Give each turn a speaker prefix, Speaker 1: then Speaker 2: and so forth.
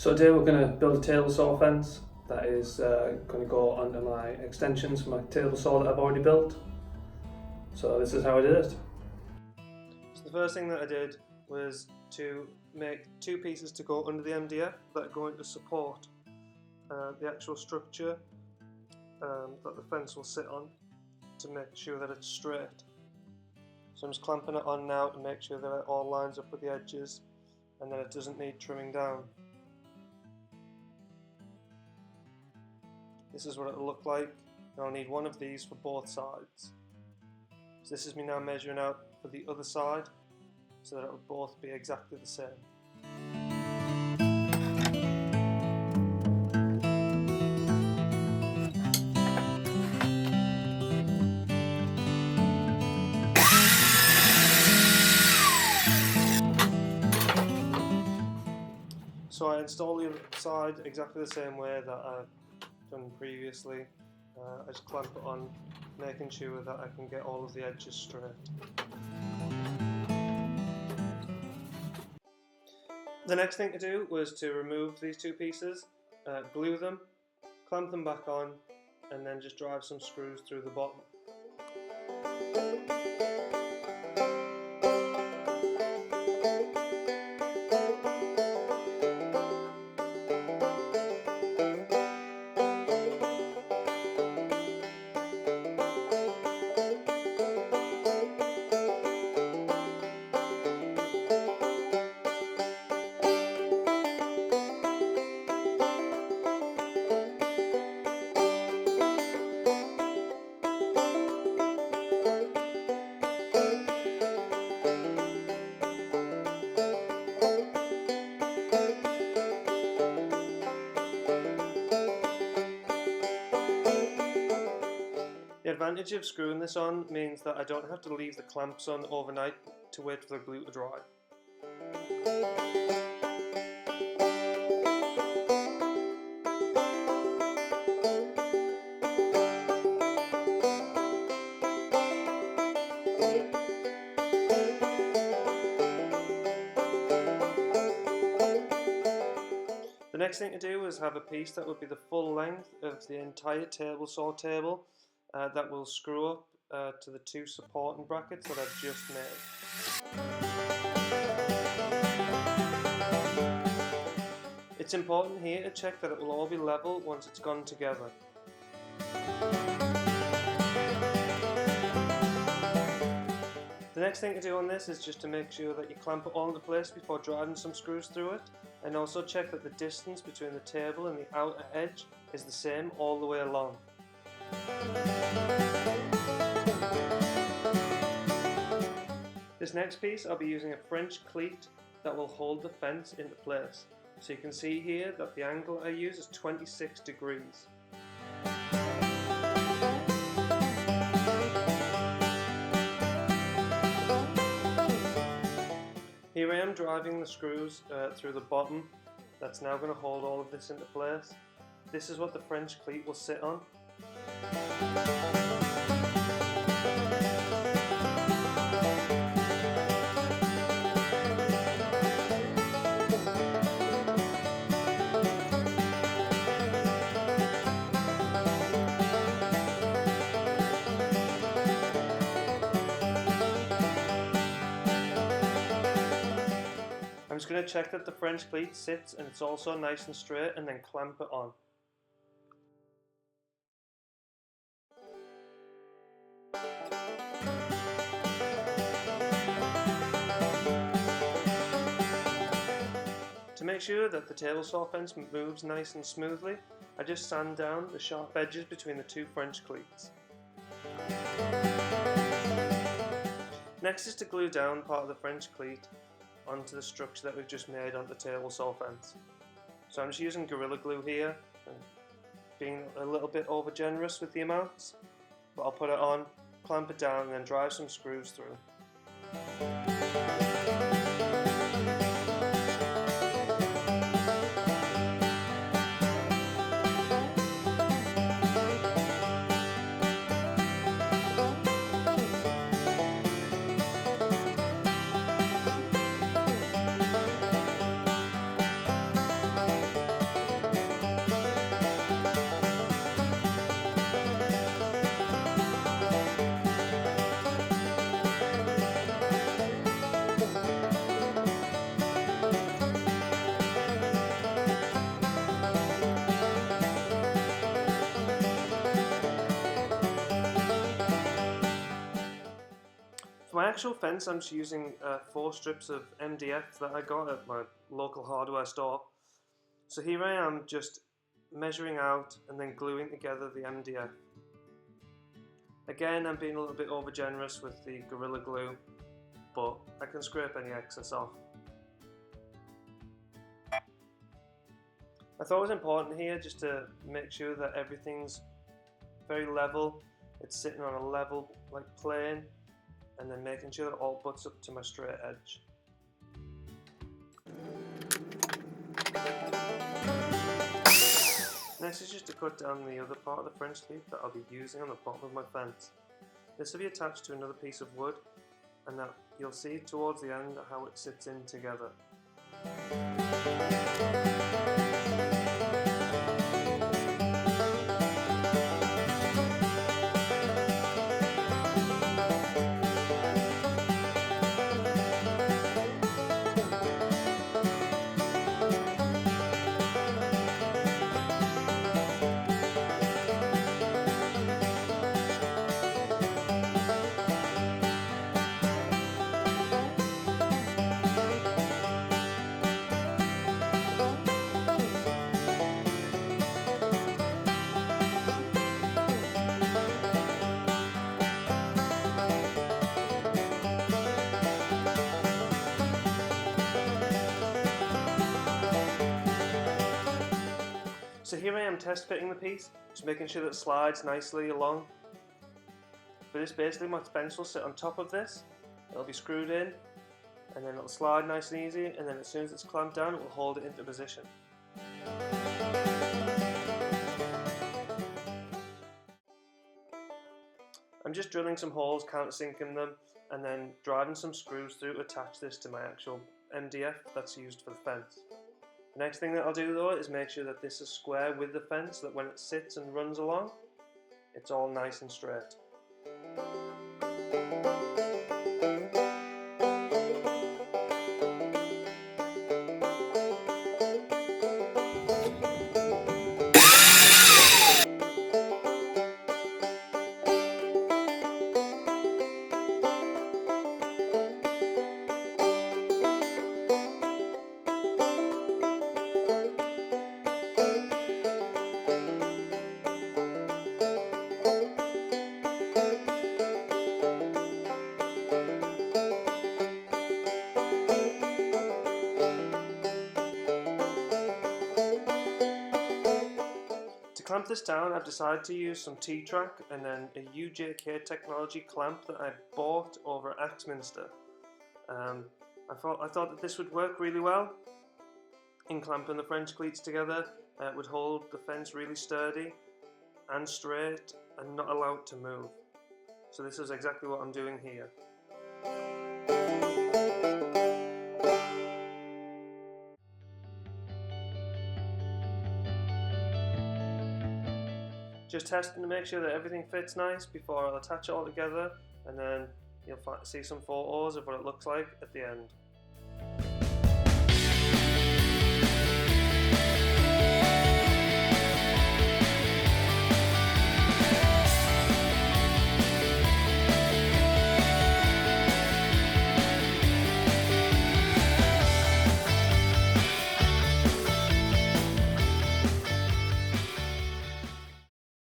Speaker 1: So today we're going to build a table saw fence that is going to go under my extensions for my table saw that I've already built. So this is how I did it. So the first thing that I did was to make two pieces to go under the MDF that are going to support the actual structure that the fence will sit on, to make sure that it's straight. So I'm just clamping it on now to make sure that it all lines up with the edges and that it doesn't need trimming down. This is what it'll look like, and I'll need one of these for both sides. So this is me now measuring out for the other side so that it'll both be exactly the same. So I install the other side exactly the same way that I've done previously. I just clamp it on, making sure that I can get all of the edges straight. The next thing to do was to remove these two pieces, glue them, clamp them back on, and then just drive some screws through the bottom. The advantage of screwing this on means that I don't have to leave the clamps on overnight to wait for the glue to dry. The next thing to do is have a piece that would be the full length of the entire table saw table that will screw up to the two supporting brackets that I've just made. It's important here to check that it will all be level once it's gone together. The next thing to do on this is just to make sure that you clamp it all into place before driving some screws through it, and also check that the distance between the table and the outer edge is the same all the way along. This next piece I'll be using a French cleat that will hold the fence into place. So you can see here that the angle I use is 26 degrees. Here I am driving the screws through the bottom. That's now going to hold all of this into place. This is what the French cleat will sit on. I'm just going to check that the French cleat sits and it's also nice and straight, and then clamp it on. To make sure that the table saw fence moves nice and smoothly, I just sand down the sharp edges between the two French cleats. Next is to glue down part of the French cleat onto the structure that we've just made onto the table saw fence. So I'm just using Gorilla Glue here, and being a little bit over generous with the amounts, but I'll put it on, clamp it down, and then drive some screws through. actual fence, I'm just using 4 strips of MDF that I got at my local hardware store. So here I am just measuring out and then gluing together the MDF. Again, I'm being a little bit over generous with the Gorilla Glue, but I can scrape any excess off. I thought it was important here just to make sure that everything's very level. It's sitting on a level plane, and then making sure that it all butts up to my straight edge. Next is just to cut down the other part of the French cleat that I'll be using on the bottom of my fence. This will be attached to another piece of wood, and that you'll see towards the end how it sits in together. So here I am test fitting the piece, just making sure that it slides nicely along. For this, basically my fence will sit on top of this, it'll be screwed in, and then it'll slide nice and easy, and then as soon as it's clamped down it will hold it into position. I'm just drilling some holes, countersinking them, and then driving some screws through to attach this to my actual MDF that's used for the fence. The next thing that I'll do though is make sure that this is square with the fence, so that when it sits and runs along, it's all nice and straight. To clamp this down, I've decided to use some T-track and then a UJK technology clamp that I bought over at Axminster. I thought that this would work really well in clamping the French cleats together. It would hold the fence really sturdy and straight and not allow it to move. So this is exactly what I'm doing here. Just testing to make sure that everything fits nice before I'll attach it all together, and then you'll see some photos of what it looks like at the end.